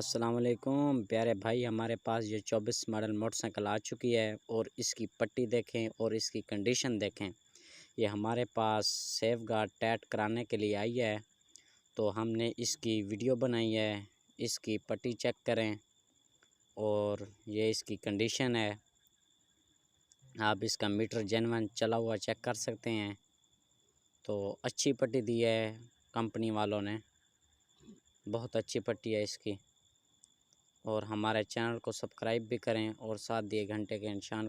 अस्सलाम वालेकुम प्यारे भाई, हमारे पास ये 24 मॉडल मोटरसाइकिल आ चुकी है और इसकी पट्टी देखें और इसकी कंडीशन देखें। ये हमारे पास सेफ गार्ड टैट कराने के लिए आई है, तो हमने इसकी वीडियो बनाई है। इसकी पट्टी चेक करें और ये इसकी कंडीशन है। आप इसका मीटर जेन्युइन चला हुआ चेक कर सकते हैं। तो अच्छी पट्टी दी है कंपनी वालों ने, बहुत अच्छी पट्टी है इसकी। और हमारे चैनल को सब्सक्राइब भी करें और साथ दिए घंटे के निशान